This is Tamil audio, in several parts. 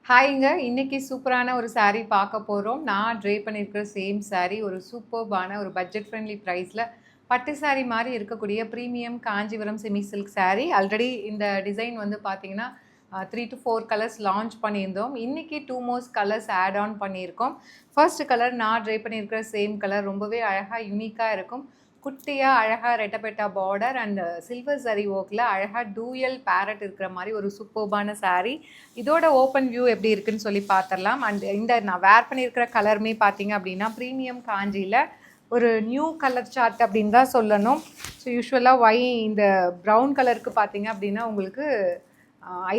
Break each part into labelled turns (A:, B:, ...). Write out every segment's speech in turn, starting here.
A: ஹாய்ங்க. இன்னைக்கு சூப்பரான ஒரு சாரீ பார்க்க போறோம். நான் ட்ரே பண்ணியிருக்கிற சேம் சாரீ ஒரு சூப்பர்பான ஒரு பட்ஜெட் ஃப்ரெண்ட்லி ப்ரைஸில் பட்டு சாரீ மாதிரி இருக்கக்கூடிய premium Kanchipuram semi silk sari. Already இந்த டிசைன் வந்து பார்த்தீங்கன்னா 3 to 4 கலர்ஸ் லான்ச் பண்ணியிருந்தோம். இன்றைக்கி 2 மோர்ஸ் கலர்ஸ் ஆட் ஆன் பண்ணியிருக்கோம். ஃபர்ஸ்ட் கலர் நான் ட்ரை பண்ணியிருக்கிற சேம் கலர் ரொம்பவே அழகாக யூனிக்காக இருக்கும். குட்டியாக அழகாக ரெட்டப்பெட்டா பார்டர் அண்ட் சில்வர் சரி ஒர்க்கில் அழகாக டூயல் பேரட் இருக்கிற மாதிரி ஒரு சூப்பர்பான சாரீ. இதோட ஓப்பன் வியூ எப்படி இருக்குன்னு சொல்லி பார்த்துடலாம். அண்ட் இந்த நான் வேர் பண்ணியிருக்கிற கலருமே பார்த்தீங்க அப்படின்னா ப்ரீமியம் காஞ்சியில் ஒரு நியூ கலர் சார்ட் அப்படின்னு தான் சொல்லணும். ஸோ யூஸ்வலாக இந்த ப்ரௌன் கலருக்கு பார்த்தீங்க அப்படின்னா உங்களுக்கு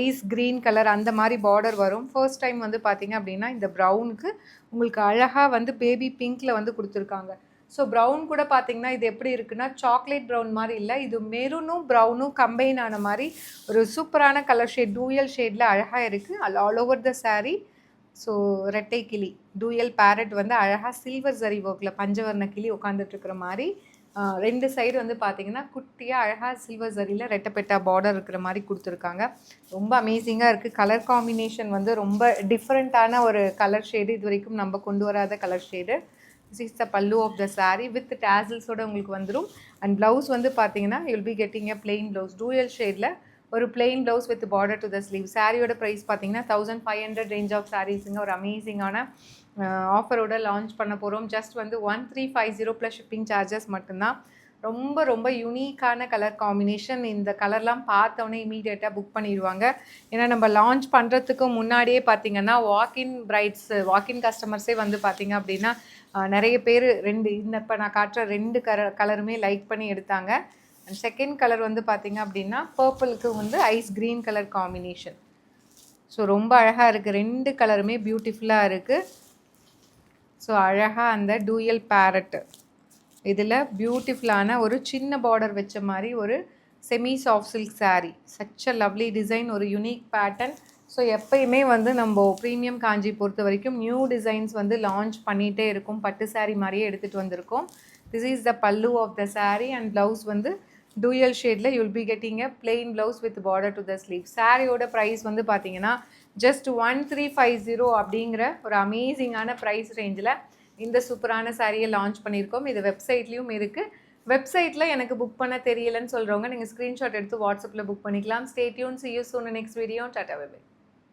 A: ஐஸ் க்ரீன் கலர் அந்த மாதிரி பார்டர் வரும். ஃபர்ஸ்ட் டைம் வந்து பார்த்தீங்க அப்படின்னா இந்த ப்ரௌனுக்கு உங்களுக்கு அழகாக வந்து பேபி பிங்க்கில் வந்து கொடுத்துருக்காங்க. ஸோ ப்ரௌன் கூட பார்த்தீங்கன்னா இது எப்படி இருக்குன்னா சாக்லேட் ப்ரௌன் மாதிரி இல்லை, இது மெரூனும் ப்ரௌனும் கம்பைன் ஆன மாதிரி ஒரு சூப்பரான கலர் ஷேட் டூயல் ஷேடில் அழகாக இருக்குது all over the sari. So ரெட்டை கிளி டூயல் பேரட் வந்து அழகாக சில்வர் சரி ஒர்க்கில் பஞ்சவர்ண கிளி உட்காந்துட்ருக்கிற மாதிரி ரெண்டு சைடு வந்து பார்த்தீங்கன்னா குட்டியாக அழகாக சில்வர் சரியில் ரெட்டப்பெட்டா பார்டர் இருக்கிற மாதிரி கொடுத்துருக்காங்க. ரொம்ப அமேசிங்காக இருக்குது. கலர் காம்பினேஷன் வந்து ரொம்ப டிஃப்ரெண்ட்டான ஒரு கலர் ஷேடு, இது வரைக்கும் நம்ம கொண்டு வராத colour shade. This is the pallu of the sari with டேசல்ஸோடு உங்களுக்கு வந்துடும். அண்ட் ப்ளவுஸ் வந்து பார்த்தீங்கன்னா you'll be getting a plain blouse dual ஷேடில் ஒரு plain blouse with border to the sleeve. சாரியோட ப்ரைஸ் பார்த்தீங்கன்னா 1500 ரேஞ்ச் ஆஃப் சாரீஸுங்க. ஒரு அமேசிங்கான ஆஃபரோட லான்ச் பண்ண போகிறோம். ஜஸ்ட் வந்து 1350 ப்ளஸ் ஷிப்பிங் சார்ஜஸ் மட்டும்தான். ரொம்ப ரொம்ப யூனிக்கான கலர் காம்பினேஷன். இந்த கலர்லாம் பார்த்தோன்னே இமீடியட்டாக புக் பண்ணிடுவாங்க. ஏன்னா நம்ம லான்ச் பண்ணுறதுக்கு முன்னாடியே பார்த்திங்கன்னா வாக்கின் கஸ்டமர்ஸே வந்து பார்த்திங்க அப்படின்னா நிறைய பேர் இப்போ நான் காட்டுற ரெண்டு கலருமே லைக் பண்ணி எடுத்தாங்க. அண்ட் செகண்ட் கலர் வந்து பார்த்திங்க அப்படின்னா பர்பிளுக்கு வந்து ice green colour combination. So ரொம்ப அழகாக இருக்குது, ரெண்டு கலருமே பியூட்டிஃபுல்லாக இருக்குது. ஸோ அழகாக அந்த டூயல் பேரட்டு இதில் பியூட்டிஃபுல்லான ஒரு சின்ன பார்டர் வச்ச மாதிரி ஒரு semi soft silk sari. Such a lovely design, ஒரு யூனிக் பேட்டர்ன். ஸோ எப்பயுமே வந்து நம்ம ப்ரீமியம் காஞ்சி பொறுத்த வரைக்கும் நியூ டிசைன்ஸ் வந்து லான்ச் பண்ணிகிட்டே இருக்கும். பட்டு சாரீ மாதிரியே எடுத்துகிட்டு வந்திருக்கோம். This is the pallu of the sari and blouse வந்து டூயல் ஷேடில் you'll be getting a plain blouse with border to the sleeve. சாரியோட ப்ரைஸ் வந்து பார்த்தீங்கன்னா ஜஸ்ட் 1350 அப்படிங்கிற ஒரு அமேசிங்கான ப்ரைஸ் ரேஞ்சில் இந்த சூப்பரான சாரியை லான்ச் பண்ணியிருக்கோம். இது வெப்சைட்லேயும் இருக்குது. வெப்சைட்டில் எனக்கு புக் பண்ண தெரியலன்னு சொல்கிறவங்க நீங்கள் ஸ்க்ரீன்ஷாட் எடுத்து வாட்ஸ்அப்பில் புக் பண்ணிக்கலாம். Stay tune, see you soon in next video. Tata bye by.